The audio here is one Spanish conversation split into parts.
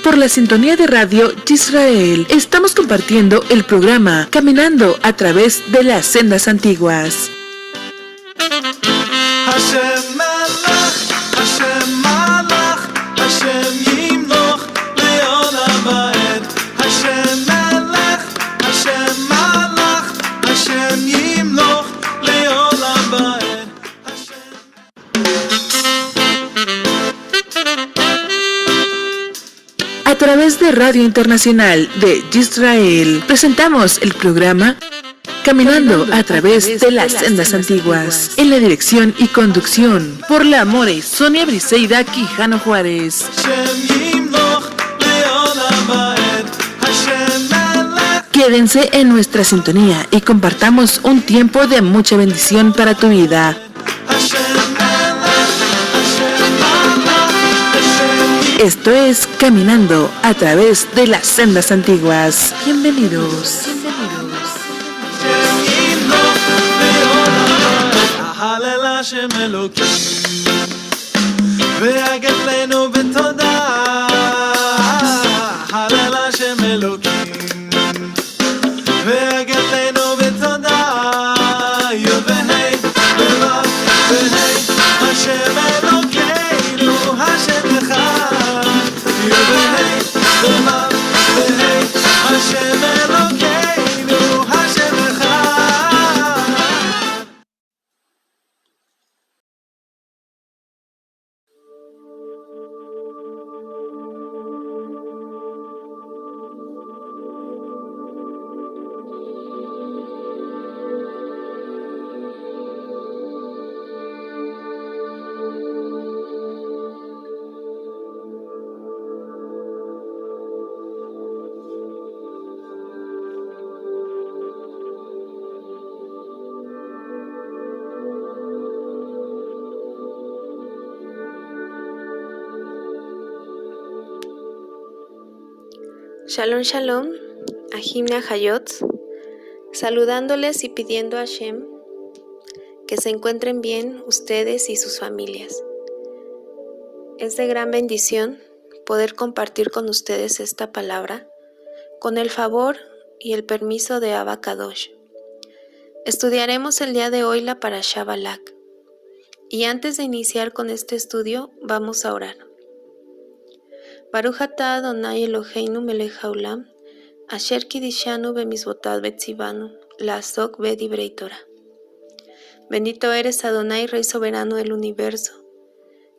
Por la sintonía de Radio Israel, estamos compartiendo el programa Caminando a través de las sendas antiguas. A través de Radio Internacional de Israel, presentamos el programa Caminando a través de las sendas antiguas. En la dirección y conducción, por la More Sonia Briseida Quijano Juárez. Quédense en nuestra sintonía y compartamos un tiempo de mucha bendición para tu vida. Esto es Caminando a través de las sendas antiguas. Bienvenidos. Shalom, shalom, Ahimna Hayot, saludándoles y pidiendo a Hashem que se encuentren bien ustedes y sus familias. Es de gran bendición poder compartir con ustedes esta palabra con el favor y el permiso de Abba Kadosh. Estudiaremos el día de hoy la Parashá Balak. Y antes de iniciar con este estudio, vamos a orar. Baruch atah Adonai Eloheinu melech haolam, asher kidishanu bemizvotav betzivanu, la'asok bedivrei Torah. Bendito eres Adonai, Rey soberano del universo,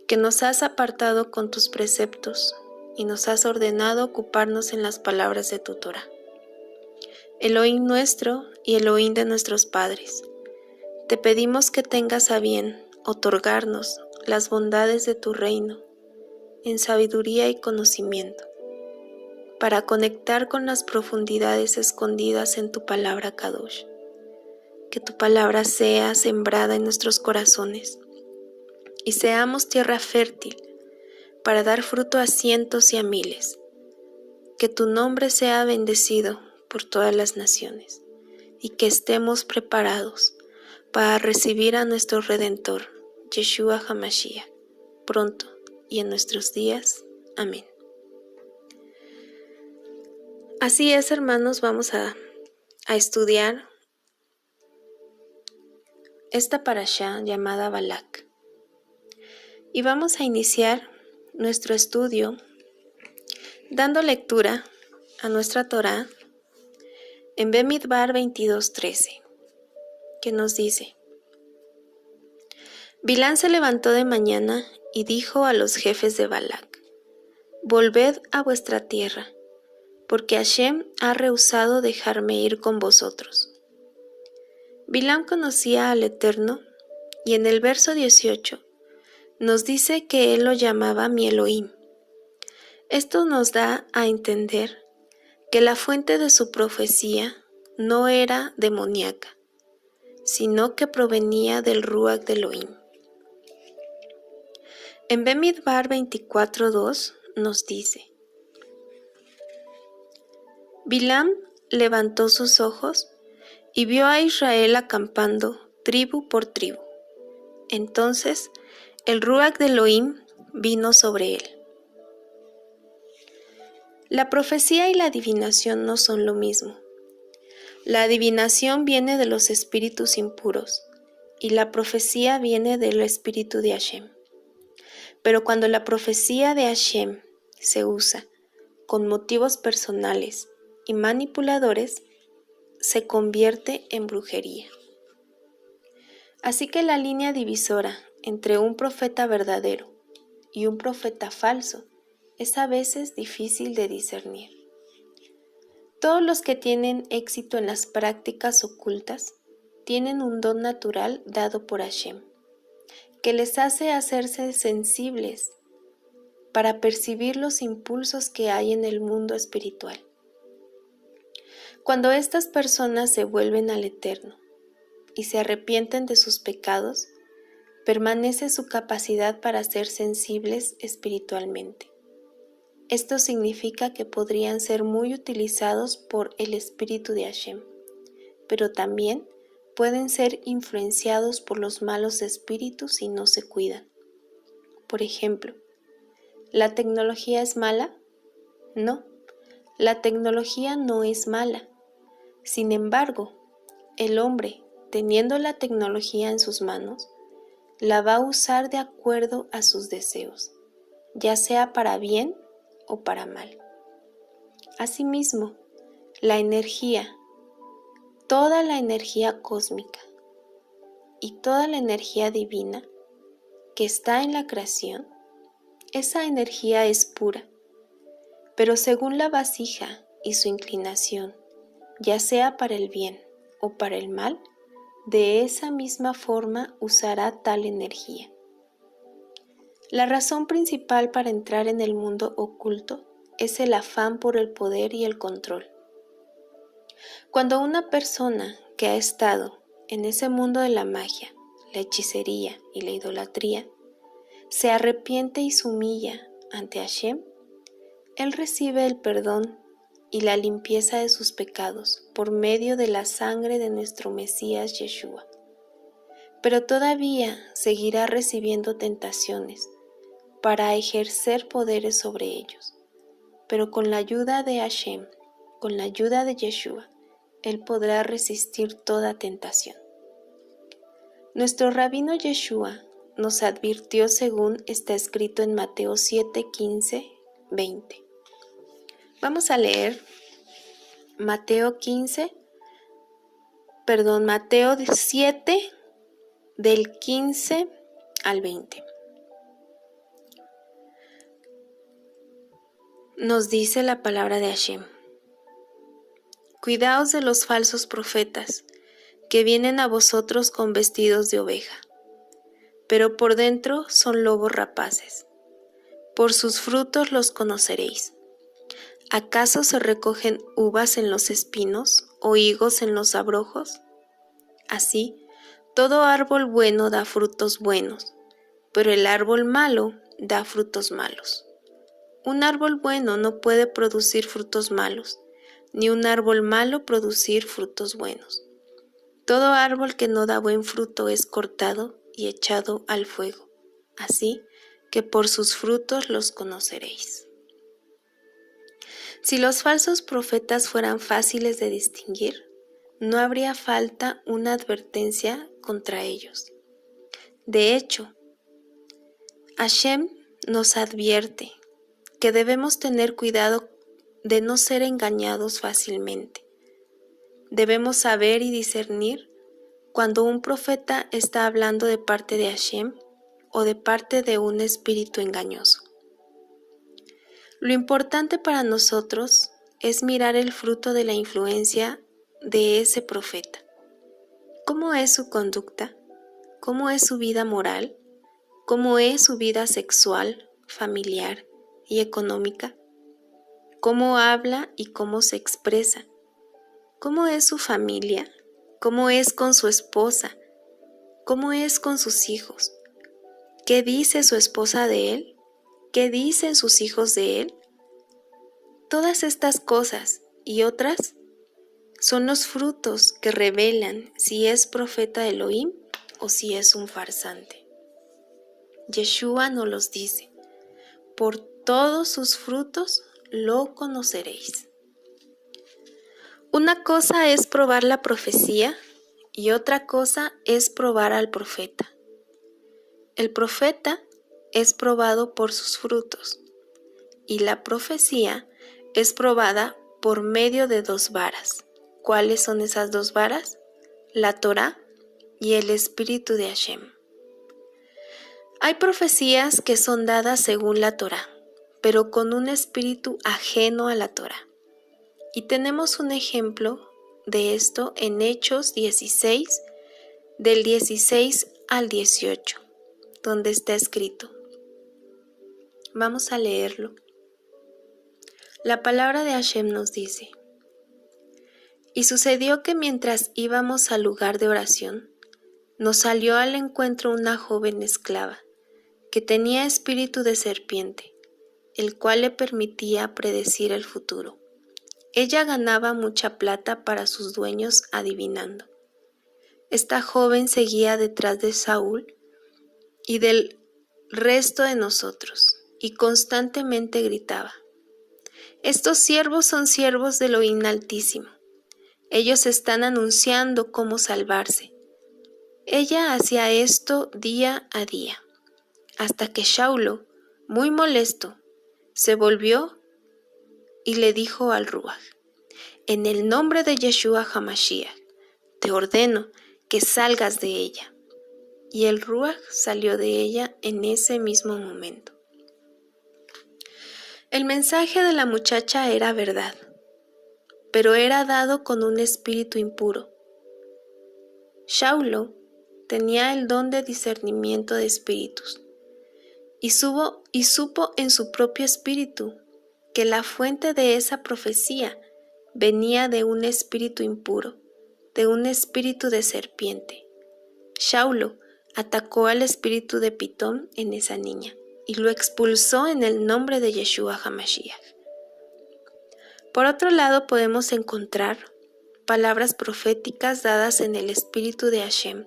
que nos has apartado con tus preceptos y nos has ordenado ocuparnos en las palabras de tu Torah. Elohim nuestro y Elohim de nuestros padres, te pedimos que tengas a bien otorgarnos las bondades de tu reino en sabiduría y conocimiento, para conectar con las profundidades escondidas en tu palabra Kadosh. Que tu palabra sea sembrada en nuestros corazones y seamos tierra fértil para dar fruto a cientos y a miles. Que tu nombre sea bendecido por todas las naciones y que estemos preparados para recibir a nuestro Redentor, Yeshua HaMashiach, pronto y en nuestros días. Amén. Así es, hermanos, vamos a estudiar esta parashá llamada Balak. Y vamos a iniciar nuestro estudio dando lectura a nuestra Torá en Bemidbar 22:13, que nos dice: Bilán se levantó de mañana y dijo a los jefes de Balac: Volved a vuestra tierra, porque Hashem ha rehusado dejarme ir con vosotros. Bilán conocía al Eterno, y en el verso 18 nos dice que él lo llamaba mi Elohim. Esto nos da a entender que la fuente de su profecía no era demoníaca, sino que provenía del Ruach de Elohim. En Bemidbar 24:2 nos dice: Bilam levantó sus ojos y vio a Israel acampando tribu por tribu. Entonces el Ruach de Elohim vino sobre él. La profecía y la adivinación no son lo mismo. La adivinación viene de los espíritus impuros y la profecía viene del espíritu de Hashem. Pero cuando la profecía de Hashem se usa con motivos personales y manipuladores, se convierte en brujería. Así que la línea divisora entre un profeta verdadero y un profeta falso es a veces difícil de discernir. Todos los que tienen éxito en las prácticas ocultas tienen un don natural dado por Hashem, que les hace hacerse sensibles para percibir los impulsos que hay en el mundo espiritual. Cuando estas personas se vuelven al Eterno y se arrepienten de sus pecados, permanece su capacidad para ser sensibles espiritualmente. Esto significa que podrían ser muy utilizados por el Espíritu de Hashem, pero también pueden ser influenciados por los malos espíritus si no se cuidan. Por ejemplo, ¿la tecnología es mala? No, la tecnología no es mala. Sin embargo, el hombre, teniendo la tecnología en sus manos, la va a usar de acuerdo a sus deseos, ya sea para bien o para mal. Asimismo, la energía, toda la energía cósmica y toda la energía divina que está en la creación, esa energía es pura, pero según la vasija y su inclinación, ya sea para el bien o para el mal, de esa misma forma usará tal energía. La razón principal para entrar en el mundo oculto es el afán por el poder y el control. Cuando una persona que ha estado en ese mundo de la magia, la hechicería y la idolatría, se arrepiente y se humilla ante Hashem, él recibe el perdón y la limpieza de sus pecados por medio de la sangre de nuestro Mesías Yeshua. Pero todavía seguirá recibiendo tentaciones para ejercer poderes sobre ellos. Pero con la ayuda de Hashem, con la ayuda de Yeshua, él podrá resistir toda tentación. Nuestro rabino Yeshua nos advirtió según está escrito en Mateo 7, 15, 20. Vamos a leer Mateo 7 del 15 al 20. Nos dice la palabra de Hashem: Cuidaos de los falsos profetas, que vienen a vosotros con vestidos de oveja, pero por dentro son lobos rapaces. Por sus frutos los conoceréis. ¿Acaso se recogen uvas en los espinos o higos en los abrojos? Así, todo árbol bueno da frutos buenos, pero el árbol malo da frutos malos. Un árbol bueno no puede producir frutos malos, ni un árbol malo producir frutos buenos. Todo árbol que no da buen fruto es cortado y echado al fuego. Así que por sus frutos los conoceréis. Si los falsos profetas fueran fáciles de distinguir, no habría falta una advertencia contra ellos. De hecho, Hashem nos advierte que debemos tener cuidado de no ser engañados fácilmente. Debemos saber y discernir cuando un profeta está hablando de parte de Hashem o de parte de un espíritu engañoso. Lo importante para nosotros es mirar el fruto de la influencia de ese profeta. ¿Cómo es su conducta? ¿Cómo es su vida moral? ¿Cómo es su vida sexual, familiar y económica? ¿Cómo habla y cómo se expresa? ¿Cómo es su familia? ¿Cómo es con su esposa? ¿Cómo es con sus hijos? ¿Qué dice su esposa de él? ¿Qué dicen sus hijos de él? Todas estas cosas y otras son los frutos que revelan si es profeta de Elohim o si es un farsante. Yeshua nos los dice: por todos sus frutos lo conoceréis. Una cosa es probar la profecía y otra cosa es probar al profeta. El profeta es probado por sus frutos y la profecía es probada por medio de 2 varas. ¿Cuáles son esas 2 varas? La Torá y el Espíritu de Hashem. Hay profecías que son dadas según la Torá, pero con un espíritu ajeno a la Torá. Y tenemos un ejemplo de esto en Hechos 16, del 16 al 18, donde está escrito. Vamos a leerlo. La palabra de Hashem nos dice: y sucedió que mientras íbamos al lugar de oración, nos salió al encuentro una joven esclava, que tenía espíritu de serpiente, el cual le permitía predecir el futuro. Ella ganaba mucha plata para sus dueños adivinando. Esta joven seguía detrás de Saúl y del resto de nosotros, y constantemente gritaba: estos siervos son siervos de Elohim Altísimo. Ellos están anunciando cómo salvarse. Ella hacía esto día a día, hasta que Shaulo, muy molesto, se volvió y le dijo al Ruach: en el nombre de Yeshua HaMashiach, te ordeno que salgas de ella. Y el Ruach salió de ella en ese mismo momento. El mensaje de la muchacha era verdad, pero era dado con un espíritu impuro. Shaulo tenía el don de discernimiento de espíritus y supo en su propio espíritu que la fuente de esa profecía venía de un espíritu impuro, de un espíritu de serpiente. Shaulo atacó al espíritu de Pitón en esa niña y lo expulsó en el nombre de Yeshua HaMashiach. Por otro lado, podemos encontrar palabras proféticas dadas en el espíritu de Hashem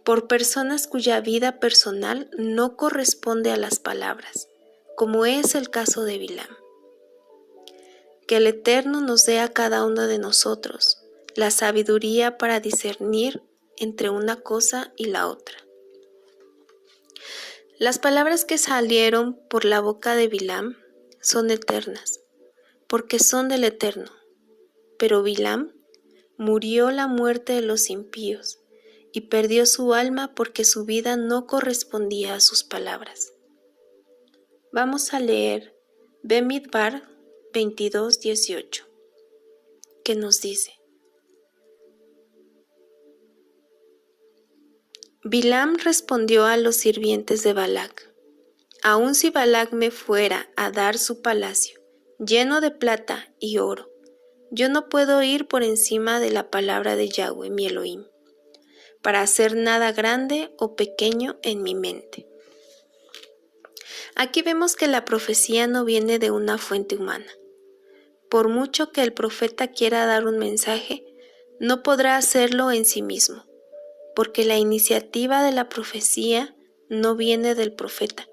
por personas cuya vida personal no corresponde a las palabras, como es el caso de Bilam. Que el Eterno nos dé a cada uno de nosotros la sabiduría para discernir entre una cosa y la otra. Las palabras que salieron por la boca de Bilam son eternas, porque son del Eterno. Pero Bilam murió la muerte de los impíos y perdió su alma porque su vida no correspondía a sus palabras. Vamos a leer Bemidbar 22:18, que nos dice: Bilam respondió a los sirvientes de Balac: aun si Balac me fuera a dar su palacio lleno de plata y oro, yo no puedo ir por encima de la palabra de Yahweh mi Elohim, para hacer nada grande o pequeño en mi mente. Aquí vemos que la profecía no viene de una fuente humana. Por mucho que el profeta quiera dar un mensaje, no podrá hacerlo en sí mismo, porque la iniciativa de la profecía no viene del profeta,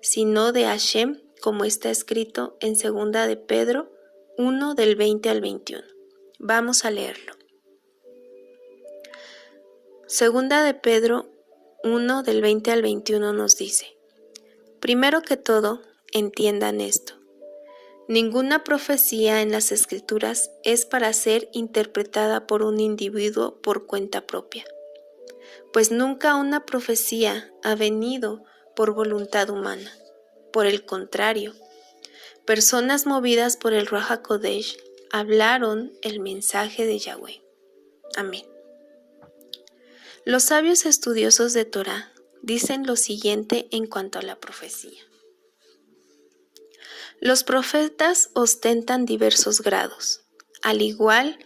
sino de Hashem, como está escrito en 2 de Pedro 1 del 20 al 21. Vamos a leerlo. 2 de Pedro 1 del 20 al 21 nos dice: primero que todo, entiendan esto. Ninguna profecía en las Escrituras es para ser interpretada por un individuo por cuenta propia, pues nunca una profecía ha venido por voluntad humana. Por el contrario, personas movidas por el Ruach HaKodesh hablaron el mensaje de Yahweh. Amén. Los sabios estudiosos de Torah dicen lo siguiente en cuanto a la profecía. Los profetas ostentan diversos grados, al igual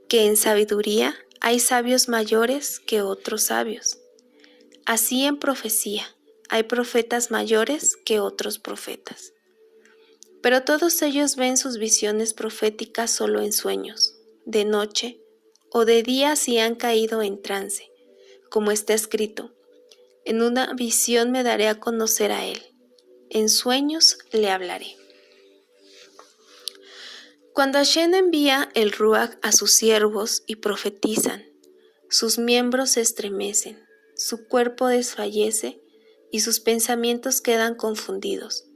que en sabiduría hay sabios mayores que otros sabios. Así en profecía hay profetas mayores que otros profetas. Pero todos ellos ven sus visiones proféticas solo en sueños, de noche o de día si han caído en trance, como está escrito: en una visión me daré a conocer a él, en sueños le hablaré. Cuando Hashem envía el Ruach a sus siervos y profetizan, sus miembros se estremecen, su cuerpo desfallece y sus pensamientos quedan confundidos,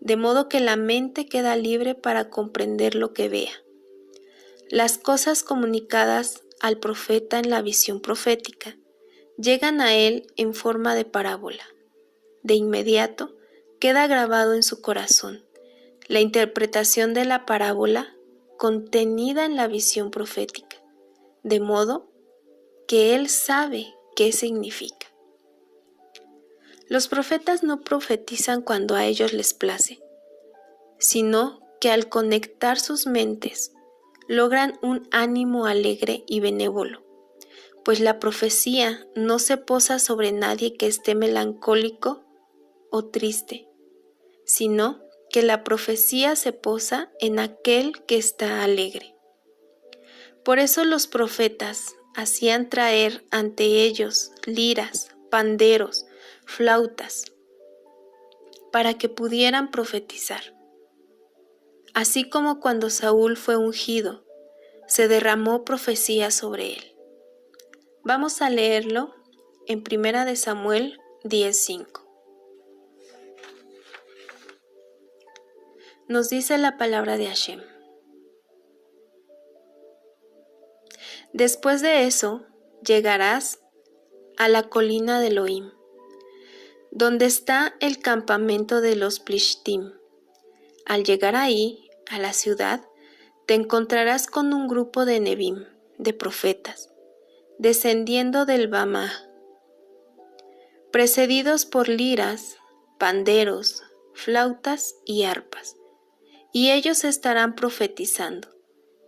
de modo que la mente queda libre para comprender lo que vea. Las cosas comunicadas al profeta en la visión profética llegan a él en forma de parábola. De inmediato queda grabado en su corazón la interpretación de la parábola contenida en la visión profética, de modo que él sabe qué significa. Los profetas no profetizan cuando a ellos les place, sino que al conectar sus mentes logran un ánimo alegre y benévolo, pues la profecía no se posa sobre nadie que esté melancólico o triste, sino que la profecía se posa en aquel que está alegre. Por eso los profetas hacían traer ante ellos liras, panderos, flautas, para que pudieran profetizar. Así como cuando Saúl fue ungido, se derramó profecía sobre él. Vamos a leerlo en 1 de Samuel 10:5. Nos dice la palabra de Hashem: después de eso llegarás a la colina de Elohim, donde está el campamento de los Plishtim. Al llegar ahí, a la ciudad, te encontrarás con un grupo de Nebim, de profetas, descendiendo del Bamá, precedidos por liras, panderos, flautas y arpas, y ellos estarán profetizando.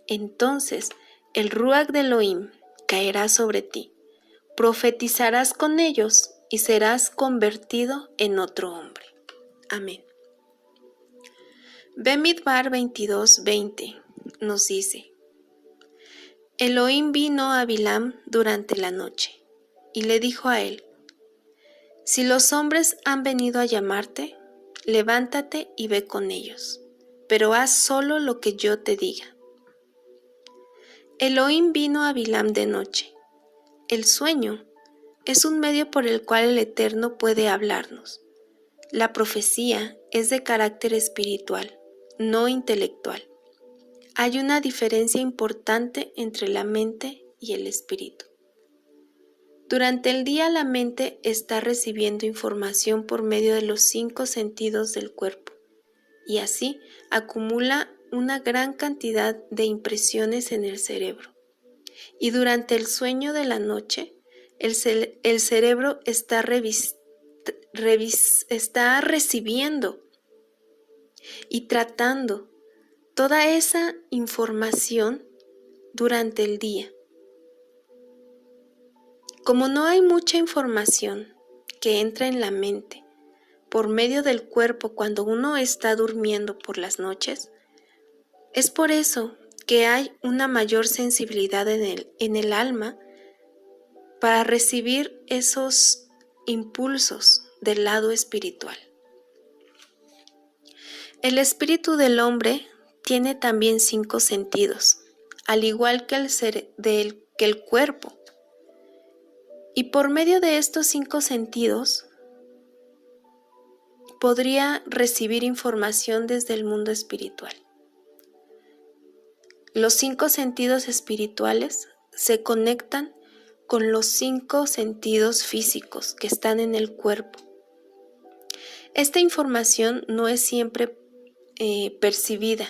Entonces el Ruach de Elohim caerá sobre ti, profetizarás con ellos y serás convertido en otro hombre. Amén. Bemidbar 22:20 nos dice: Elohim vino a Bilam durante la noche y le dijo a él: si los hombres han venido a llamarte, levántate y ve con ellos, pero haz solo lo que yo te diga. Elohim vino a Bilam de noche. El sueño es un medio por el cual el Eterno puede hablarnos. La profecía es de carácter espiritual, no intelectual. Hay una diferencia importante entre la mente y el espíritu. Durante el día la mente está recibiendo información por medio de los 5 sentidos del cuerpo y así acumula una gran cantidad de impresiones en el cerebro. Y durante el sueño de la noche, el cerebro está recibiendo y tratando toda esa información durante el día. Como no hay mucha información que entra en la mente por medio del cuerpo cuando uno está durmiendo por las noches, es por eso que hay una mayor sensibilidad en el alma para recibir esos impulsos del lado espiritual. El espíritu del hombre tiene también 5 sentidos, al igual que el cuerpo. Y por medio de estos 5 sentidos, podría recibir información desde el mundo espiritual. Los 5 sentidos espirituales se conectan con los 5 sentidos físicos que están en el cuerpo. Esta información no es siempre percibida,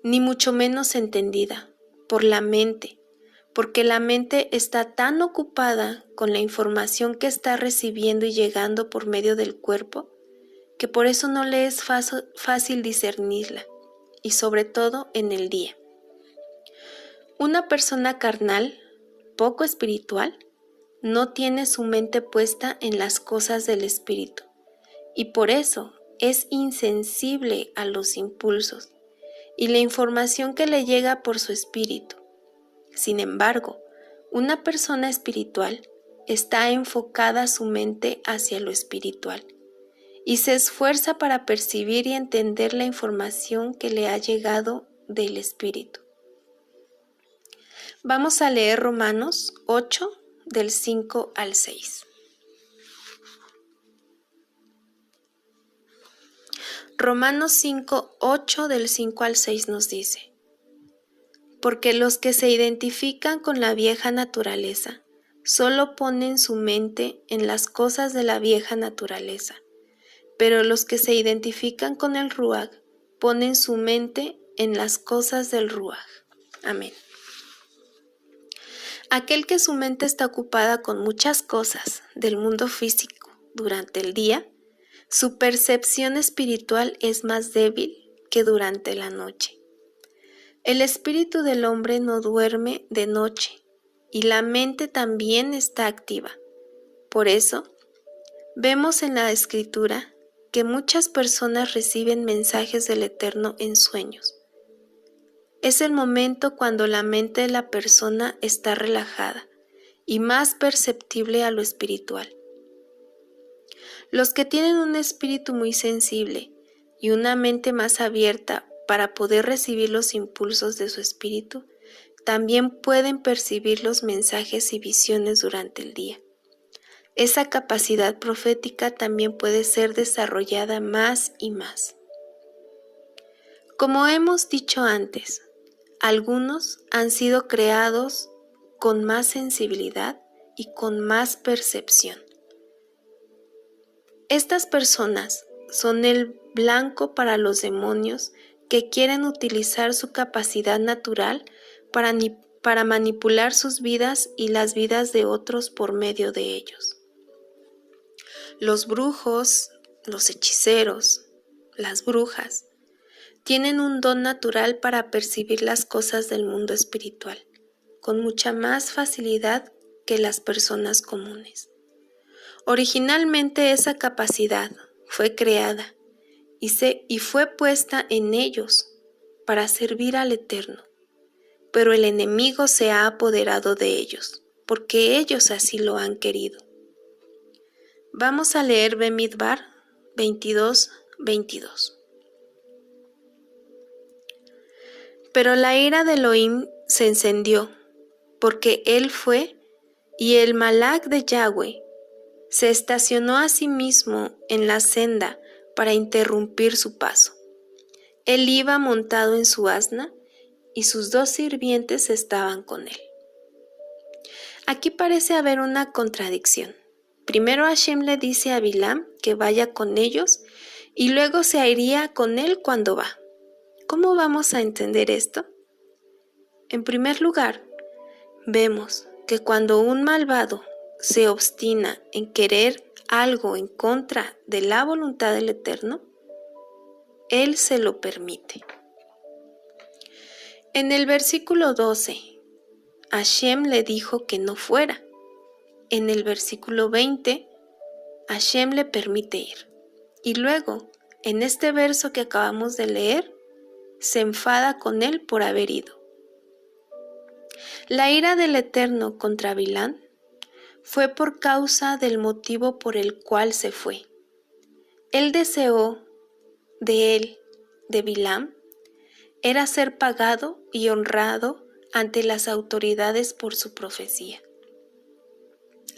ni mucho menos entendida por la mente, porque la mente está tan ocupada con la información que está recibiendo y llegando por medio del cuerpo, que por eso no le es fácil discernirla, y sobre todo en el día. Una persona carnal, poco espiritual, no tiene su mente puesta en las cosas del espíritu, y por eso es insensible a los impulsos y la información que le llega por su espíritu. Sin embargo, una persona espiritual está enfocada su mente hacia lo espiritual y se esfuerza para percibir y entender la información que le ha llegado del espíritu. Vamos a leer Romanos 8, del 5 al 6. Romanos 5, 8 del 5 al 6 nos dice: porque los que se identifican con la vieja naturaleza solo ponen su mente en las cosas de la vieja naturaleza, pero los que se identifican con el Ruaj ponen su mente en las cosas del Ruaj. Amén. Aquel que su mente está ocupada con muchas cosas del mundo físico durante el día, su percepción espiritual es más débil que durante la noche. El espíritu del hombre no duerme de noche y la mente también está activa. Por eso, vemos en la Escritura que muchas personas reciben mensajes del Eterno en sueños. Es el momento cuando la mente de la persona está relajada y más perceptible a lo espiritual. Los que tienen un espíritu muy sensible y una mente más abierta para poder recibir los impulsos de su espíritu, también pueden percibir los mensajes y visiones durante el día. Esa capacidad profética también puede ser desarrollada más y más. Como hemos dicho antes, algunos han sido creados con más sensibilidad y con más percepción. Estas personas son el blanco para los demonios que quieren utilizar su capacidad natural para manipular sus vidas y las vidas de otros por medio de ellos. Los brujos, los hechiceros, las brujas, tienen un don natural para percibir las cosas del mundo espiritual, con mucha más facilidad que las personas comunes. Originalmente esa capacidad fue creada y fue puesta en ellos para servir al Eterno, pero el enemigo se ha apoderado de ellos, porque ellos así lo han querido. Vamos a leer Bemidbar 22, 22. Pero la ira de Elohim se encendió, porque él fue, y el Malach de Yahweh se estacionó a sí mismo en la senda para interrumpir su paso. Él iba montado en su asna, y sus 2 sirvientes estaban con él. Aquí parece haber una contradicción. Primero Hashem le dice a Bilam que vaya con ellos, y luego se iría con él cuando va. ¿Cómo vamos a entender esto? En primer lugar, vemos que cuando un malvado se obstina en querer algo en contra de la voluntad del Eterno, Él se lo permite. En el versículo 12, Hashem le dijo que no fuera. En el versículo 20, Hashem le permite ir. Y luego, en este verso que acabamos de leer, se enfada con él por haber ido. La ira del Eterno contra Bilán fue por causa del motivo por el cual se fue. Él deseó de él, de Bilam, era ser pagado y honrado ante las autoridades por su profecía.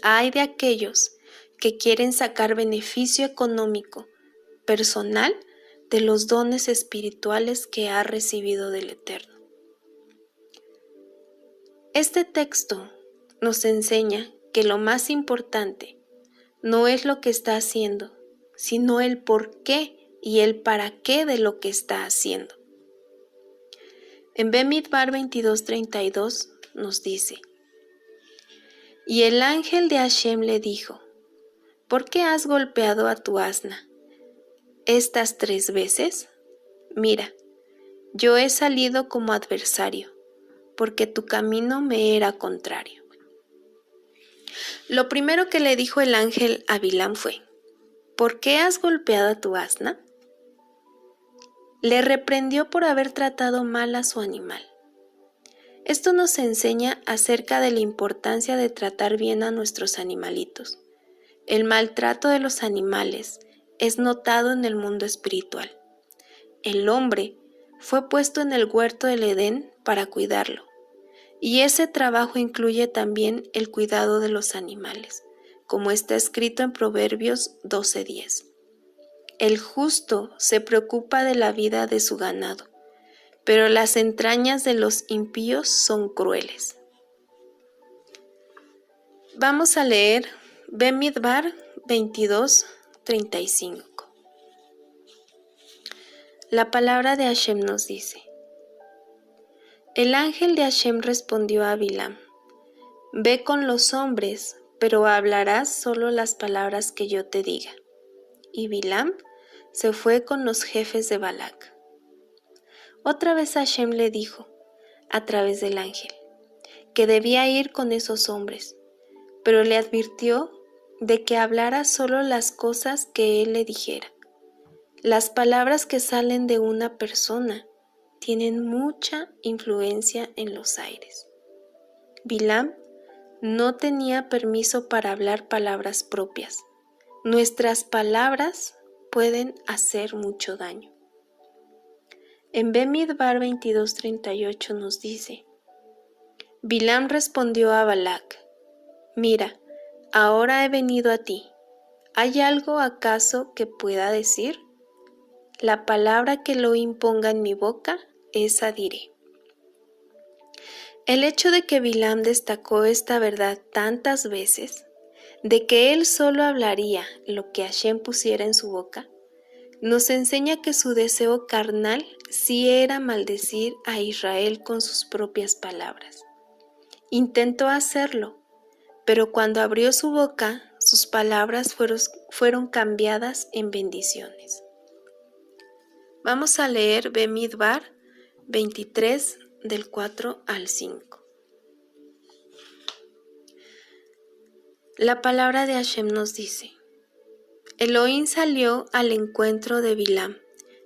Ay de aquellos que quieren sacar beneficio económico, personal, de los dones espirituales que ha recibido del Eterno. Este texto nos enseña que lo más importante no es lo que está haciendo, sino el por qué y el para qué de lo que está haciendo. En Bemidbar 22:32 nos dice: Y el ángel de Hashem le dijo: ¿Por qué has golpeado a tu asna estas 3 veces? Mira, yo he salido como adversario, porque tu camino me era contrario. Lo primero que le dijo el ángel a Bilam fue: ¿por qué has golpeado a tu asna? Le reprendió por haber tratado mal a su animal. Esto nos enseña acerca de la importancia de tratar bien a nuestros animalitos. El maltrato de los animales es notado en el mundo espiritual. El hombre fue puesto en el huerto del Edén para cuidarlo, y ese trabajo incluye también el cuidado de los animales, como está escrito en Proverbios 12:10. El justo se preocupa de la vida de su ganado, pero las entrañas de los impíos son crueles. Vamos a leer Bemidbar 22:35. La palabra de Hashem nos dice: El ángel de Hashem respondió a Bilam: Ve con los hombres, pero hablarás solo las palabras que yo te diga. Y Bilam se fue con los jefes de Balac. Otra vez Hashem le dijo, a través del ángel, que debía ir con esos hombres, pero le advirtió de que hablara solo las cosas que él le dijera. Las palabras que salen de una persona tienen mucha influencia en los aires. Bilam no tenía permiso para hablar palabras propias. Nuestras palabras pueden hacer mucho daño. En Bemidbar 22:38 nos dice: Bilam respondió a Balac: Mira, ahora he venido a ti. ¿Hay algo acaso que pueda decir? La palabra que Elohim ponga en mi boca, esa diré. El hecho de que Bilam destacó esta verdad tantas veces, de que él solo hablaría lo que Hashem pusiera en su boca, nos enseña que su deseo carnal sí era maldecir a Israel con sus propias palabras. Intentó hacerlo, pero cuando abrió su boca, sus palabras fueron cambiadas en bendiciones. Vamos a leer Bemidbar 23, del 4 al 5. La palabra de Hashem nos dice: Elohim salió al encuentro de Bilam,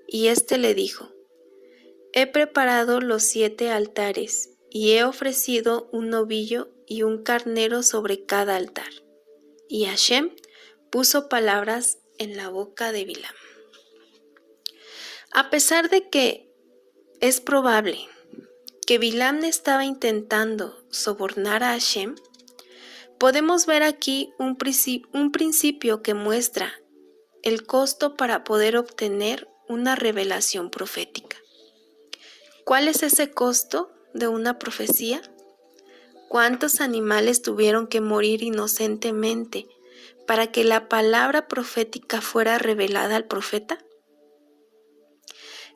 y éste le dijo: He preparado los 7 altares, y he ofrecido un novillo y un carnero sobre cada altar. Y Hashem puso palabras en la boca de Bilam. A pesar de que es probable que Bilam estaba intentando sobornar a Hashem, podemos ver aquí un principio que muestra el costo para poder obtener una revelación profética. ¿Cuál es ese costo de una profecía? ¿Cuántos animales tuvieron que morir inocentemente para que la palabra profética fuera revelada al profeta?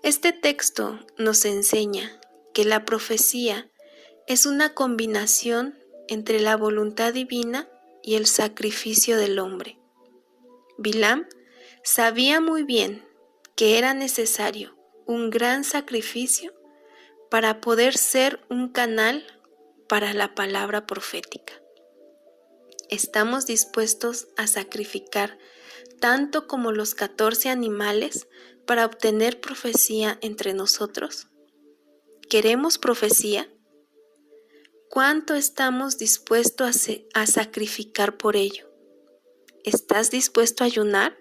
Este texto nos enseña que la profecía es una combinación entre la voluntad divina y el sacrificio del hombre. Bilam sabía muy bien que era necesario un gran sacrificio para poder ser un canal para la palabra profética. ¿Estamos dispuestos a sacrificar tanto como los 14 animales para obtener profecía entre nosotros? ¿Queremos profecía? ¿Cuánto estamos dispuestos a sacrificar por ello? ¿Estás dispuesto a ayunar?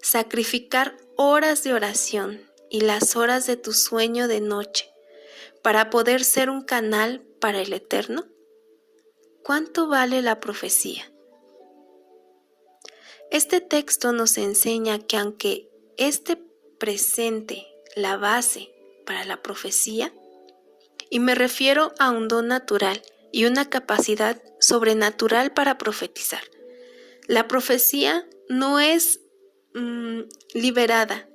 ¿Sacrificar horas de oración y las horas de tu sueño de noche para poder ser un canal para el Eterno? ¿Cuánto vale la profecía? Este texto nos enseña que aunque este presente la base para la profecía, y me refiero a un don natural y una capacidad sobrenatural para profetizar, la profecía no es liberada,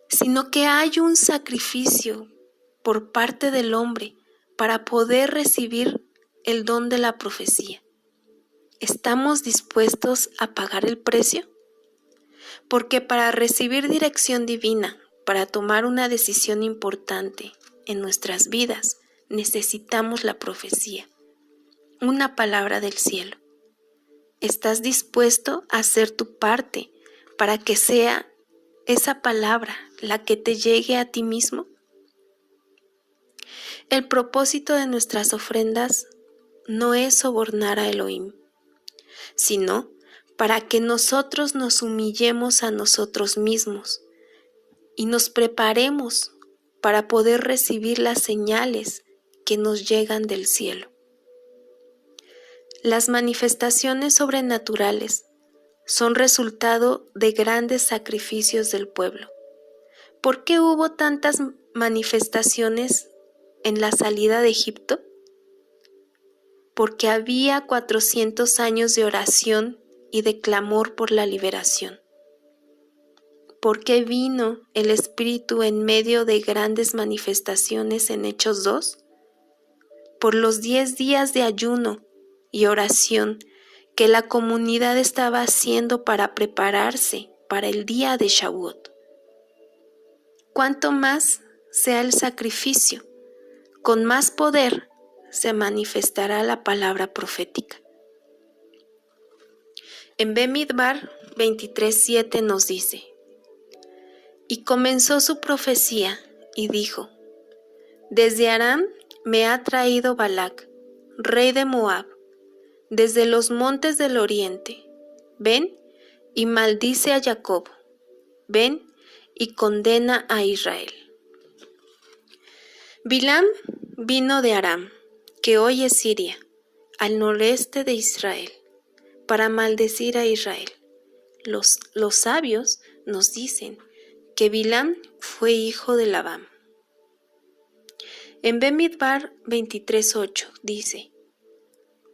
sino que hay un sacrificio por parte del hombre para poder recibir el don de la profecía. ¿Estamos dispuestos a pagar el precio? Porque para recibir dirección divina, para tomar una decisión importante en nuestras vidas, necesitamos la profecía, una palabra del cielo. ¿Estás dispuesto a hacer tu parte para que sea esa palabra la que te llegue a ti mismo? El propósito de nuestras ofrendas no es sobornar a Elohim, sino para que nosotros nos humillemos a nosotros mismos y nos preparemos para poder recibir las señales que nos llegan del cielo. Las manifestaciones sobrenaturales son resultado de grandes sacrificios del pueblo. ¿Por qué hubo tantas manifestaciones en la salida de Egipto? Porque había 400 años de oración y de clamor por la liberación. ¿Por qué vino el Espíritu en medio de grandes manifestaciones en Hechos 2? Por los 10 días de ayuno y oración que la comunidad estaba haciendo para prepararse para el día de Shavuot. Cuanto más sea el sacrificio, con más poder se manifestará la palabra profética. En Bemidbar 23:7 nos dice: y comenzó su profecía y dijo: desde Aram me ha traído Balac, rey de Moab, desde los montes del oriente. Ven y maldice a Jacob, ven y condena a Israel. Bilam vino de Aram, que hoy es Siria, al noreste de Israel, para maldecir a Israel. Los sabios nos dicen que Bilam fue hijo de Labán. En Bemidbar 23:8 dice: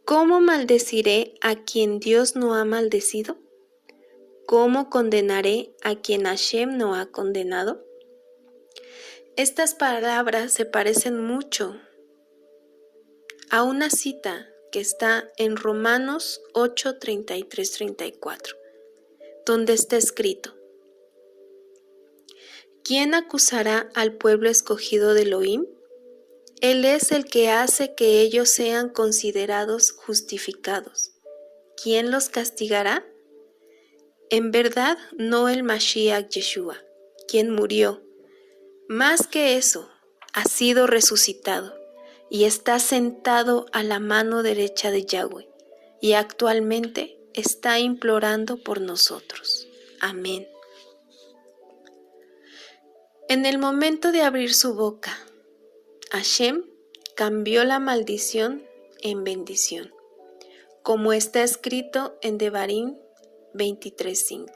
¿cómo maldeciré a quien Dios no ha maldecido? ¿Cómo condenaré a quien Hashem no ha condenado? Estas palabras se parecen mucho a una cita que está en Romanos 8:33-34, donde está escrito: ¿quién acusará al pueblo escogido de Elohim? Él es el que hace que ellos sean considerados justificados. ¿Quién los castigará? En verdad, no el Mashiach Yeshua, quien murió. Más que eso, ha sido resucitado y está sentado a la mano derecha de Yahweh y actualmente está implorando por nosotros. Amén. En el momento de abrir su boca, Hashem cambió la maldición en bendición, como está escrito en Devarim 23:5.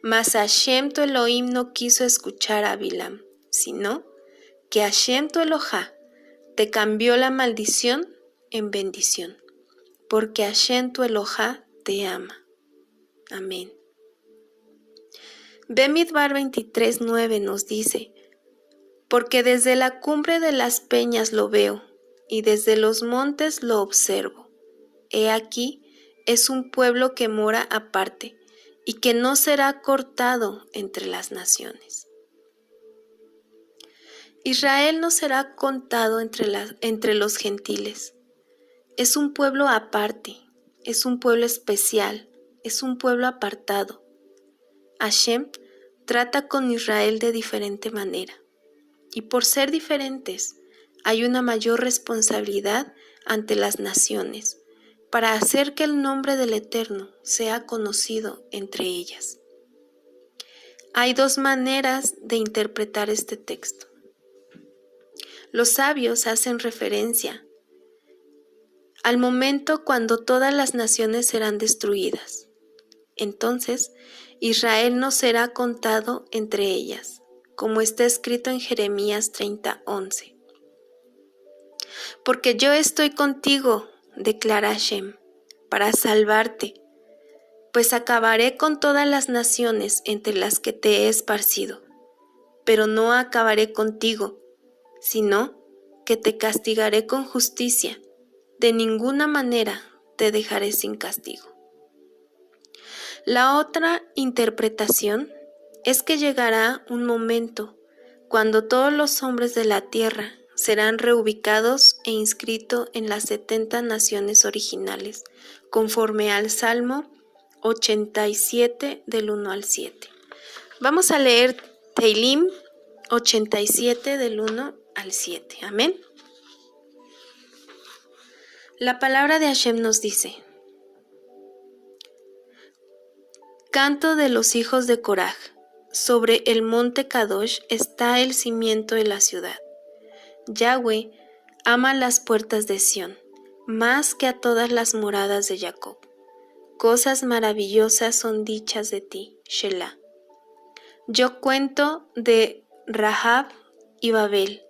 Mas Hashem tu Elohim no quiso escuchar a Bilam, sino que Hashem tu Elohá te cambió la maldición en bendición, porque Hashem tu Elohá te ama. Amén. Bemidbar 23:9 nos dice: porque desde la cumbre de las peñas lo veo, y desde los montes lo observo. He aquí, es un pueblo que mora aparte, y que no será cortado entre las naciones. Israel no será contado entre los gentiles. Es un pueblo aparte, es un pueblo especial, es un pueblo apartado. Hashem trata con Israel de diferente manera. Y por ser diferentes, hay una mayor responsabilidad ante las naciones, para hacer que el nombre del Eterno sea conocido entre ellas. Hay dos maneras de interpretar este texto. Los sabios hacen referencia al momento cuando todas las naciones serán destruidas. Entonces, Israel no será contado entre ellas, como está escrito en Jeremías 30:11. Porque yo estoy contigo, declara Hashem, para salvarte, pues acabaré con todas las naciones entre las que te he esparcido, pero no acabaré contigo, sino que te castigaré con justicia. De ninguna manera te dejaré sin castigo. La otra interpretación es que llegará un momento cuando todos los hombres de la tierra serán reubicados e inscritos en las 70 naciones originales, conforme al Salmo 87 del 1 al 7. Vamos a leer Teilim 87 del 1 al 7. Amén. La palabra de Hashem nos dice: Canto de los hijos de Koraj. Sobre el monte Kadosh está el cimiento de la ciudad. Yahweh ama las puertas de Sión, más que a todas las moradas de Jacob. Cosas maravillosas son dichas de ti, Shelah. Yo cuento de Rahab y Babel,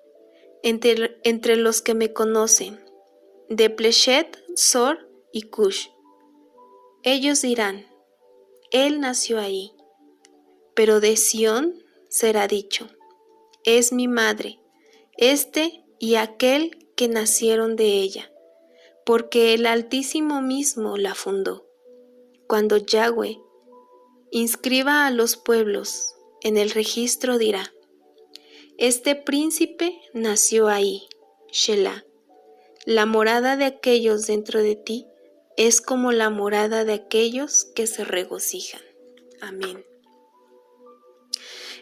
entre los que me conocen, de Pleshet, Zor y Cush. Ellos dirán: Él nació ahí. Pero de Sión será dicho: es mi madre, este y aquel que nacieron de ella, porque el Altísimo mismo la fundó. Cuando Yahweh inscriba a los pueblos en el registro, dirá: este príncipe nació ahí, Shelah. La morada de aquellos dentro de ti es como la morada de aquellos que se regocijan. Amén.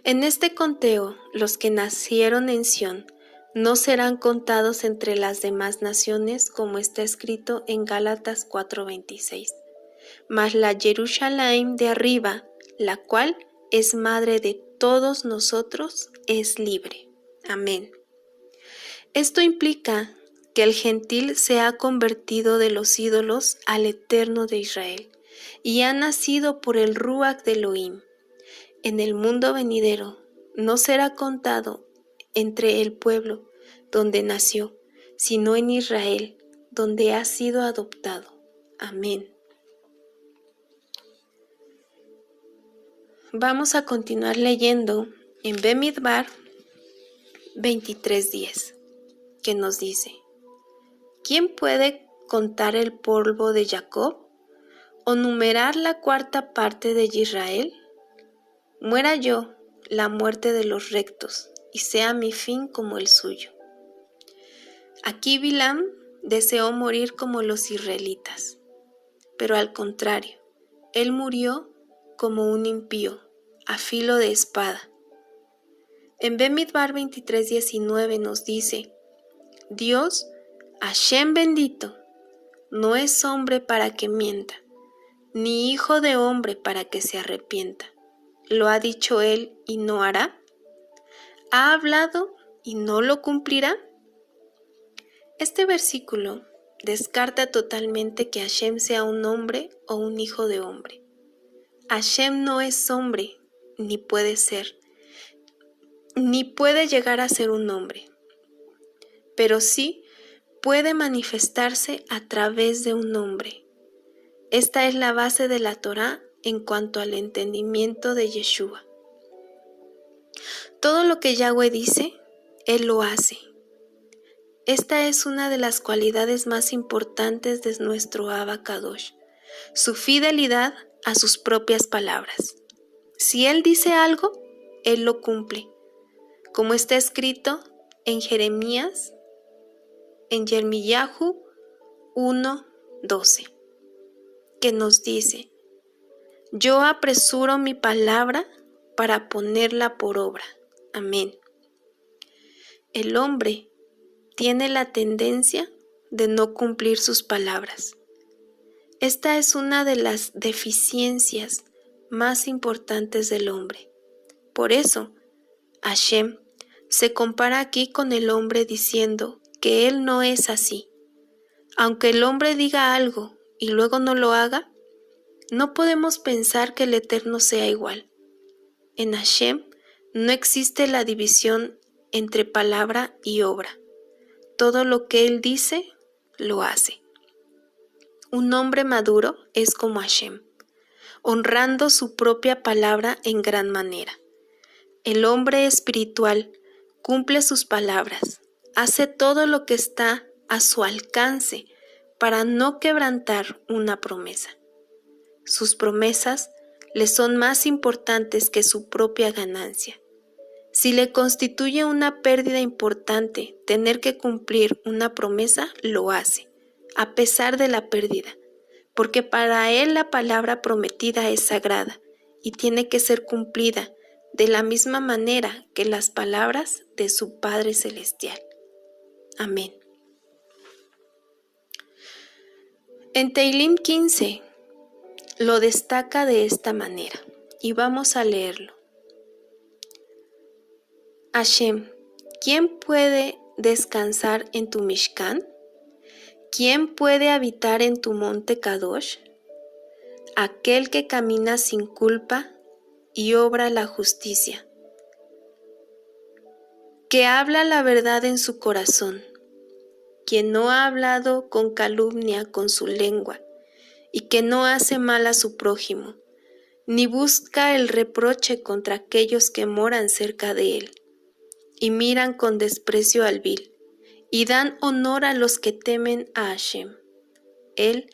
En este conteo, los que nacieron en Sión no serán contados entre las demás naciones, como está escrito en Gálatas 4:26. Mas la Jerusalén de arriba, la cual es madre de todos nosotros, es libre. Amén. Esto implica que el gentil se ha convertido de los ídolos al Eterno de Israel y ha nacido por el Ruach de Elohim. En el mundo venidero no será contado entre el pueblo donde nació, sino en Israel, donde ha sido adoptado. Amén. Vamos a continuar leyendo en Bemidbar 23:10, que nos dice: ¿quién puede contar el polvo de Jacob o numerar la cuarta parte de Israel? Muera yo la muerte de los rectos, y sea mi fin como el suyo. Aquí Bilam deseó morir como los israelitas, pero al contrario, él murió como un impío, a filo de espada. En Bemidbar 23:19 nos dice: Dios, Hashem bendito, no es hombre para que mienta, ni hijo de hombre para que se arrepienta. ¿Lo ha dicho él y no hará? ¿Ha hablado y no lo cumplirá? Este versículo descarta totalmente que Hashem sea un hombre o un hijo de hombre. Hashem no es hombre, ni puede ser, ni puede llegar a ser un hombre, pero sí puede manifestarse a través de un hombre. Esta es la base de la Torá en cuanto al entendimiento de Yeshua. Todo lo que Yahweh dice, Él lo hace. Esta es una de las cualidades más importantes de nuestro Abba Kadosh, su fidelidad a sus propias palabras. Si Él dice algo, Él lo cumple, como está escrito en Jeremías, en Yermiyahu 1:12, que nos dice: yo apresuro mi palabra para ponerla por obra. Amén. El hombre tiene la tendencia de no cumplir sus palabras. Esta es una de las deficiencias más importantes del hombre. Por eso, Hashem se compara aquí con el hombre diciendo que él no es así. Aunque el hombre diga algo y luego no lo haga, no podemos pensar que el Eterno sea igual. En Hashem no existe la división entre palabra y obra. Todo lo que Él dice, lo hace. Un hombre maduro es como Hashem, honrando su propia palabra en gran manera. El hombre espiritual cumple sus palabras, hace todo lo que está a su alcance para no quebrantar una promesa. Sus promesas le son más importantes que su propia ganancia. Si le constituye una pérdida importante tener que cumplir una promesa, lo hace, a pesar de la pérdida, porque para él la palabra prometida es sagrada y tiene que ser cumplida de la misma manera que las palabras de su Padre Celestial. Amén. En Teilim 15 lo destaca de esta manera, y vamos a leerlo. Hashem, ¿quién puede descansar en tu Mishkan? ¿Quién puede habitar en tu monte Kadosh? Aquel que camina sin culpa y obra la justicia, que habla la verdad en su corazón, quien no ha hablado con calumnia con su lengua, y que no hace mal a su prójimo, ni busca el reproche contra aquellos que moran cerca de él, y miran con desprecio al vil, y dan honor a los que temen a Hashem. Él,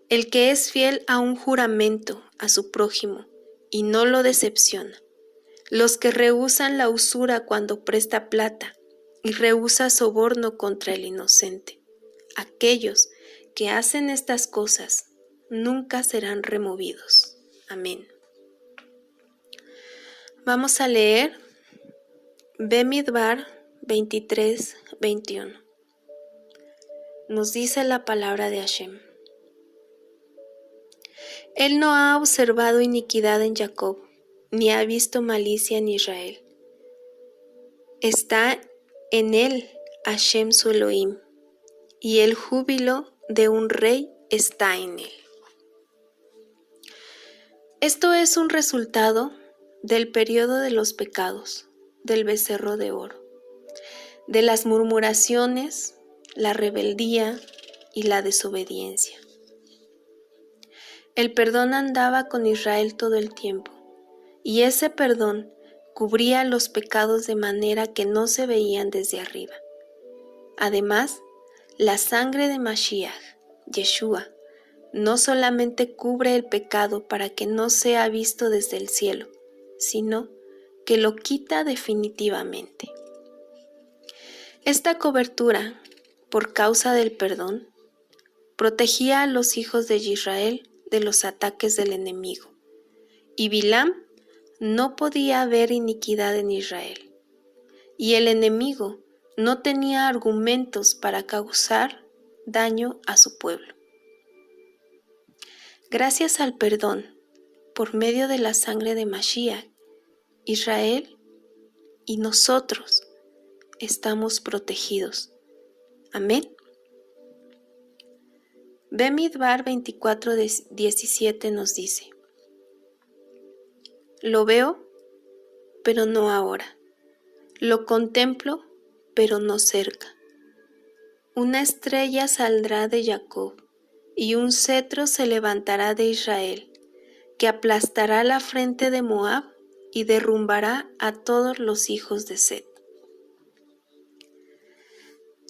el que es fiel a un juramento a su prójimo, y no lo decepciona. Los que rehúsan la usura cuando presta plata, y rehúsa soborno contra el inocente. Aquellos que hacen estas cosas nunca serán removidos. Amén. Vamos a leer Bemidbar 23-21. Nos dice la palabra de Hashem. Él no ha observado iniquidad en Jacob, ni ha visto malicia en Israel. Está en él Hashem su Elohim, y el júbilo de un rey está en él. Esto es un resultado del periodo de los pecados, del becerro de oro, de las murmuraciones, la rebeldía y la desobediencia. El perdón andaba con Israel todo el tiempo, y ese perdón cubría los pecados de manera que no se veían desde arriba. Además, la sangre de Mashiach, Yeshua, no solamente cubre el pecado para que no sea visto desde el cielo, sino que lo quita definitivamente. Esta cobertura, por causa del perdón, protegía a los hijos de Israel de los ataques del enemigo, y Bilam no podía ver iniquidad en Israel, y el enemigo no tenía argumentos para causar daño a su pueblo. Gracias al perdón, por medio de la sangre de Mashiach, Israel y nosotros estamos protegidos. Amén. Bemidbar 24:17 nos dice: Lo veo, pero no ahora. Lo contemplo, pero no cerca. Una estrella saldrá de Jacob, y un cetro se levantará de Israel, que aplastará la frente de Moab y derrumbará a todos los hijos de Set.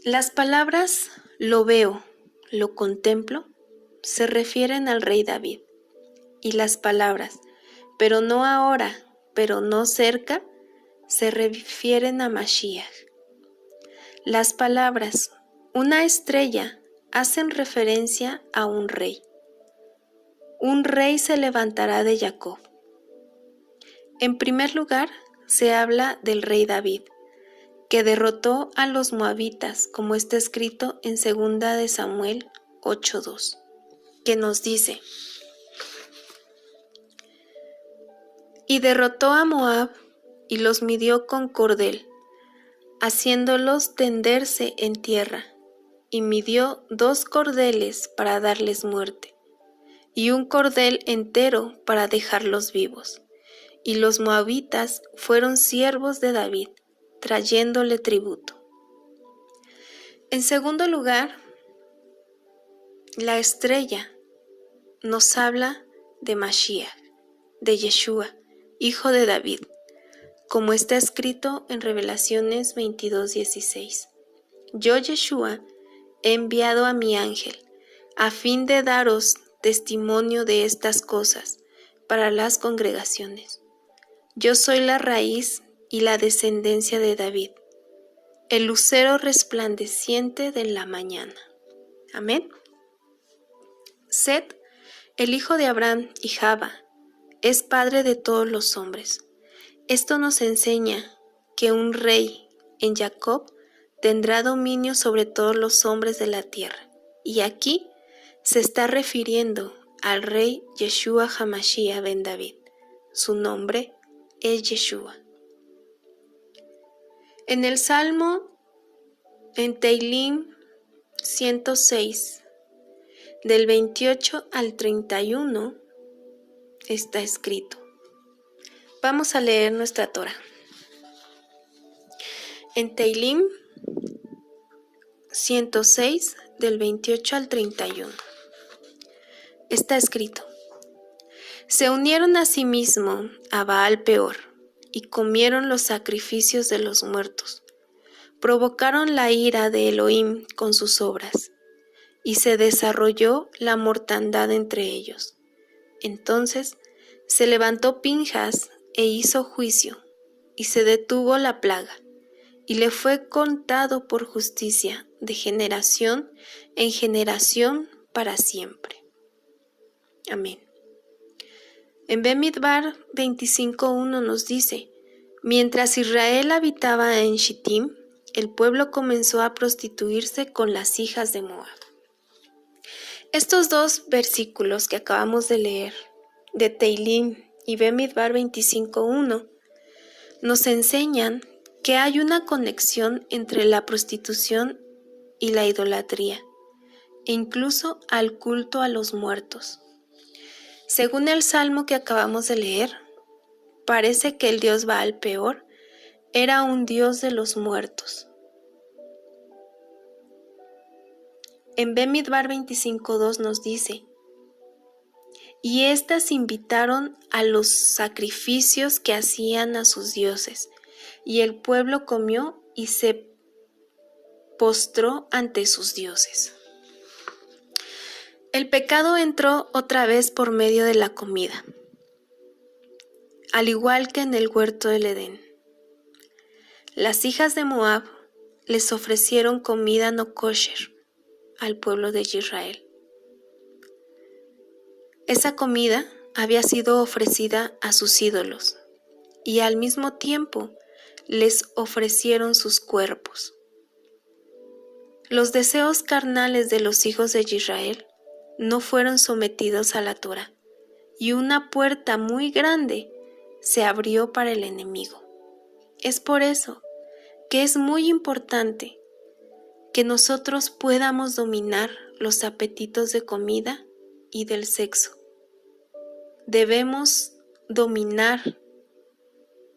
Las palabras lo veo, lo contemplo, se refieren al rey David, y las palabras pero no ahora, pero no cerca, se refieren a Mashiach. Las palabras una estrella hacen referencia a un rey. Un rey se levantará de Jacob. En primer lugar, se habla del rey David, que derrotó a los moabitas, como está escrito en 2 de Samuel 8:2, que nos dice: Y derrotó a Moab y los midió con cordel, haciéndolos tenderse en tierra, y midió 2 cordeles para darles muerte, y un cordel entero para dejarlos vivos. Y los moabitas fueron siervos de David, trayéndole tributo. En segundo lugar, la estrella nos habla de Mashiach, de Yeshua, hijo de David, como está escrito en Revelaciones 22:16. Yo, Yeshua, he enviado a mi ángel, a fin de daros testimonio de estas cosas para las congregaciones. Yo soy la raíz y la descendencia de David, el lucero resplandeciente de la mañana. Amén. Set, el hijo de Abraham y Java, es padre de todos los hombres. Esto nos enseña que un rey en Jacob tendrá dominio sobre todos los hombres de la tierra. Y aquí se está refiriendo al rey Yeshua HaMashiach ben David. Su nombre es Yeshua. En el Salmo, en Teilim 106, del 28 al 31, está escrito. Vamos a leer nuestra Torah. En Teilim 106, del 28 al 31, está escrito. Se unieron a sí mismo a Baal Peor y comieron los sacrificios de los muertos. Provocaron la ira de Elohim con sus obras, y se desarrolló la mortandad entre ellos. Entonces se levantó Pinjas e hizo juicio, y se detuvo la plaga, y le fue contado por justicia de generación en generación para siempre. Amén. En Bemidbar 25:1 nos dice, mientras Israel habitaba en Shittim, el pueblo comenzó a prostituirse con las hijas de Moab. Estos 2 versículos que acabamos de leer, de Teilim y Bemidbar 25:1, nos enseñan que hay una conexión entre la prostitución y la idolatría, e incluso al culto a los muertos. Según el salmo que acabamos de leer, parece que el dios Baal Peor era un dios de los muertos. En Bemidbar 25:2 nos dice, y éstas invitaron a los sacrificios que hacían a sus dioses, y el pueblo comió y se postró ante sus dioses. El pecado entró otra vez por medio de la comida, al igual que en el huerto del Edén. Las hijas de Moab les ofrecieron comida no kosher al pueblo de Israel. Esa comida había sido ofrecida a sus ídolos y al mismo tiempo les ofrecieron sus cuerpos. Los deseos carnales de los hijos de Israel no fueron sometidos a la Torah, y una puerta muy grande se abrió para el enemigo. Es por eso que es muy importante que nosotros podamos dominar los apetitos de comida y del sexo. Debemos dominar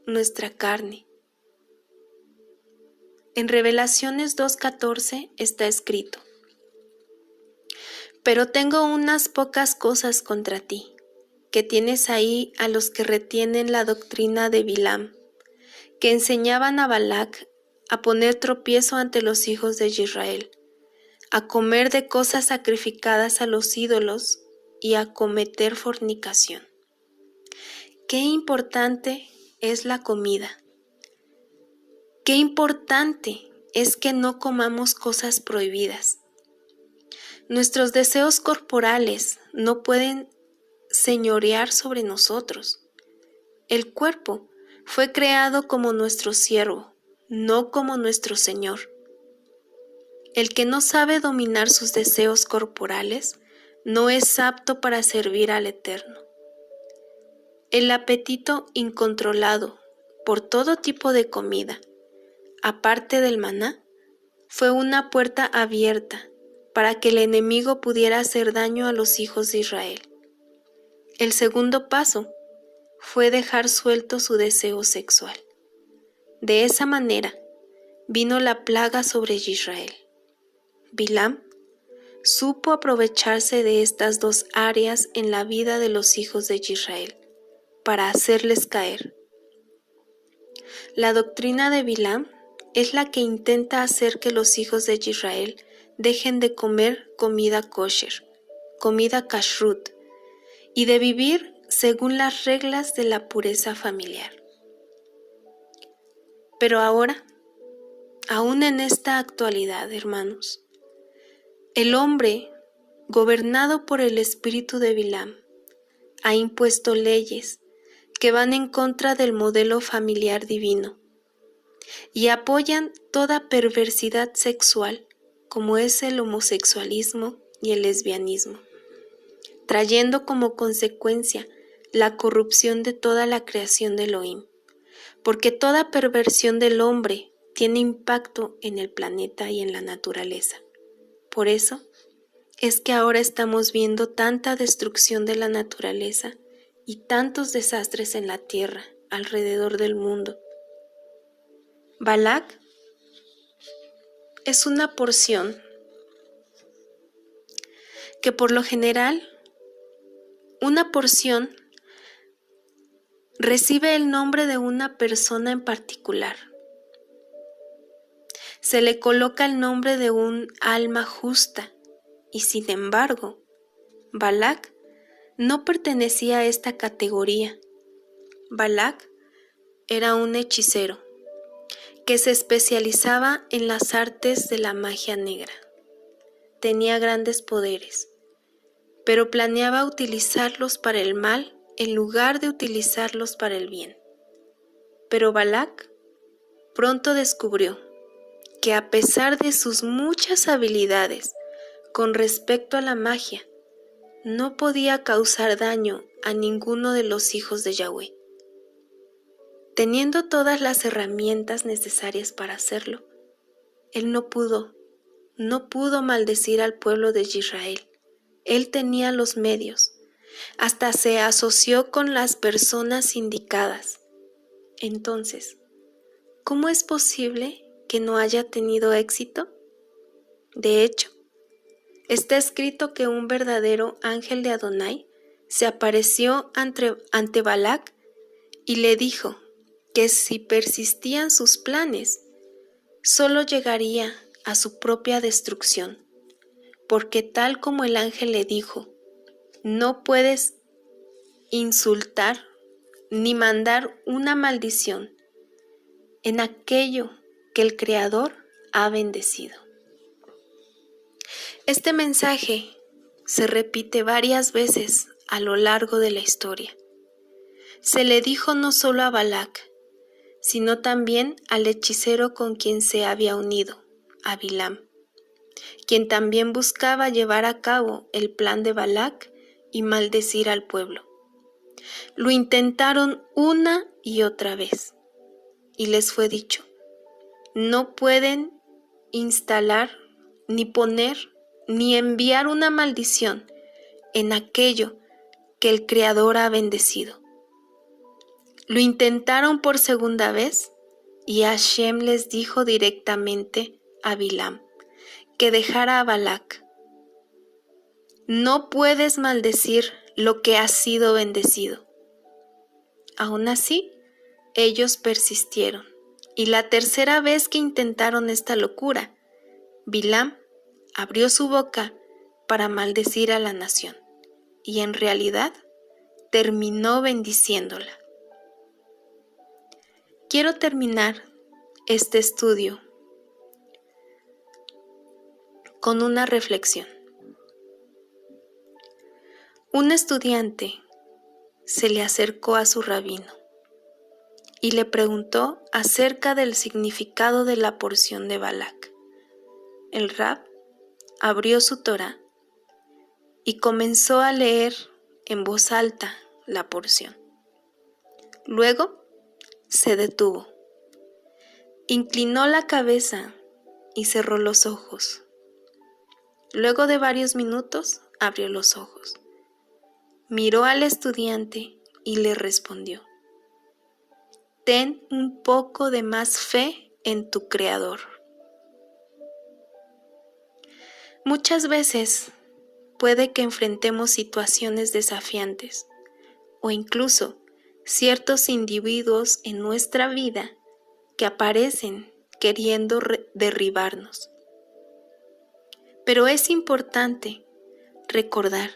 nuestra carne. En Revelaciones 2:14 está escrito, pero tengo unas pocas cosas contra ti, que tienes ahí a los que retienen la doctrina de Bilam, que enseñaban a Balac a poner tropiezo ante los hijos de Israel, a comer de cosas sacrificadas a los ídolos y a cometer fornicación. Qué importante es la comida. Qué importante es que no comamos cosas prohibidas. Nuestros deseos corporales no pueden señorear sobre nosotros. El cuerpo fue creado como nuestro siervo, no como nuestro Señor. El que no sabe dominar sus deseos corporales no es apto para servir al Eterno. El apetito incontrolado por todo tipo de comida, aparte del maná, fue una puerta abierta para que el enemigo pudiera hacer daño a los hijos de Israel. El segundo paso fue dejar suelto su deseo sexual. De esa manera vino la plaga sobre Israel. Bilam supo aprovecharse de estas dos áreas en la vida de los hijos de Israel para hacerles caer. La doctrina de Bilam es la que intenta hacer que los hijos de Israel dejen de comer comida kosher, comida kashrut, y de vivir según las reglas de la pureza familiar. Pero ahora, aún en esta actualidad, hermanos, el hombre, gobernado por el espíritu de Bilam, ha impuesto leyes que van en contra del modelo familiar divino y apoyan toda perversidad sexual como es el homosexualismo y el lesbianismo, trayendo como consecuencia la corrupción de toda la creación de Elohim, porque toda perversión del hombre tiene impacto en el planeta y en la naturaleza. Por eso es que ahora estamos viendo tanta destrucción de la naturaleza y tantos desastres en la tierra alrededor del mundo. Balak es una porción que por lo general, una porción recibe el nombre de una persona en particular. Se le coloca el nombre de un alma justa y sin embargo, Balak no pertenecía a esta categoría. Balak era un hechicero que se especializaba en las artes de la magia negra. Tenía grandes poderes, pero planeaba utilizarlos para el mal en lugar de utilizarlos para el bien. Pero Balak pronto descubrió que a pesar de sus muchas habilidades con respecto a la magia, no podía causar daño a ninguno de los hijos de Yahweh. Teniendo todas las herramientas necesarias para hacerlo, él no pudo maldecir al pueblo de Israel. Él tenía los medios, hasta se asoció con las personas indicadas. Entonces, ¿cómo es posible que no haya tenido éxito? De hecho, está escrito que un verdadero ángel de Adonai se apareció ante Balak y le dijo que si persistían sus planes, solo llegaría a su propia destrucción, porque tal como el ángel le dijo, no puedes insultar ni mandar una maldición en aquello que el Creador ha bendecido. Este mensaje se repite varias veces a lo largo de la historia. Se le dijo no solo a Balak, sino también al hechicero con quien se había unido, a Bilam, quien también buscaba llevar a cabo el plan de Balak y maldecir al pueblo. Lo intentaron una y otra vez, y les fue dicho, no pueden instalar, ni poner, ni enviar una maldición en aquello que el Creador ha bendecido. Lo intentaron por segunda vez y Hashem les dijo directamente a Bilam que dejara a Balak. No puedes maldecir lo que ha sido bendecido. Aún así, ellos persistieron y la tercera vez que intentaron esta locura, Bilam abrió su boca para maldecir a la nación y en realidad terminó bendiciéndola. Quiero terminar este estudio con una reflexión. Un estudiante se le acercó a su rabino y le preguntó acerca del significado de la porción de Balak. El rab abrió su Torá y comenzó a leer en voz alta la porción. Luego se detuvo, inclinó la cabeza y cerró los ojos. Luego de varios minutos abrió los ojos, miró al estudiante y le respondió: ten un poco de más fe en tu Creador. Muchas veces puede que enfrentemos situaciones desafiantes o incluso ciertos individuos en nuestra vida que aparecen queriendo derribarnos. Pero es importante recordar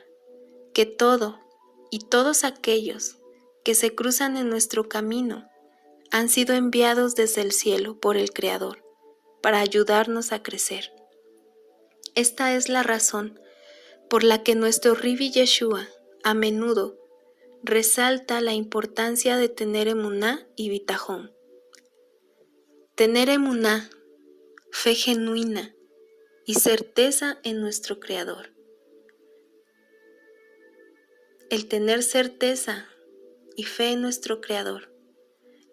que todo y todos aquellos que se cruzan en nuestro camino han sido enviados desde el cielo por el Creador para ayudarnos a crecer. Esta es la razón por la que nuestro Ribi Yeshua a menudo resalta la importancia de tener emuná y bitajón. Tener emuná, fe genuina y certeza en nuestro Creador. El tener certeza y fe en nuestro Creador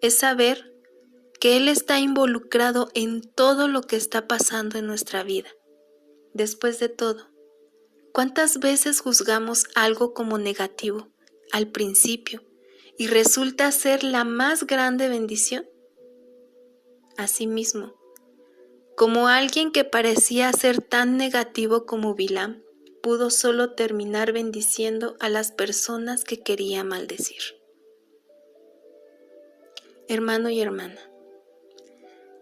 es saber que Él está involucrado en todo lo que está pasando en nuestra vida. Después de todo, ¿cuántas veces juzgamos algo como negativo al principio y resulta ser la más grande bendición? Asimismo, como alguien que parecía ser tan negativo como Bilam, pudo solo terminar bendiciendo a las personas que quería maldecir. Hermano y hermana,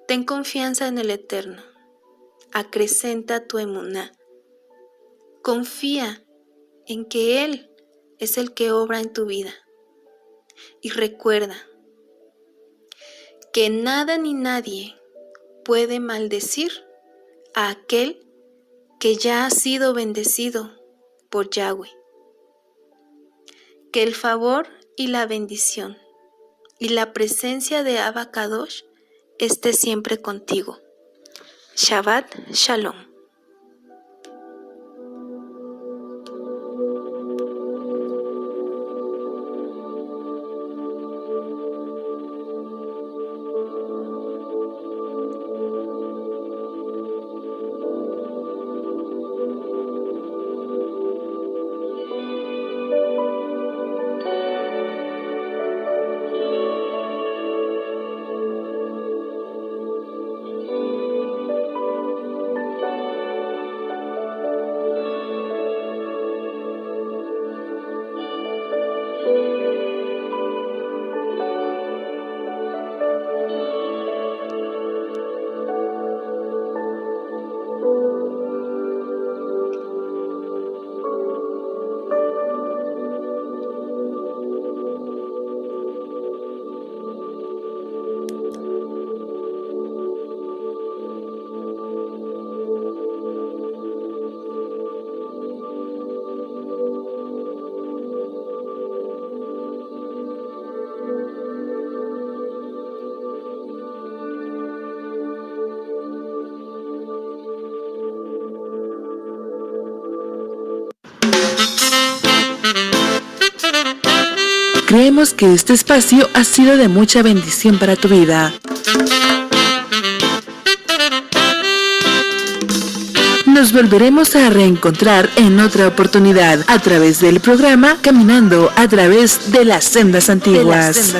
ten confianza en el Eterno, acrecenta tu emuná, confía en que Él es el que obra en tu vida y recuerda que nada ni nadie puede maldecir a aquel que ya ha sido bendecido por Yahweh. Que el favor y la bendición y la presencia de Abba Kadosh esté siempre contigo. Shabbat Shalom. Creemos que este espacio ha sido de mucha bendición para tu vida. Nos volveremos a reencontrar en otra oportunidad a través del programa Caminando a través de las sendas antiguas.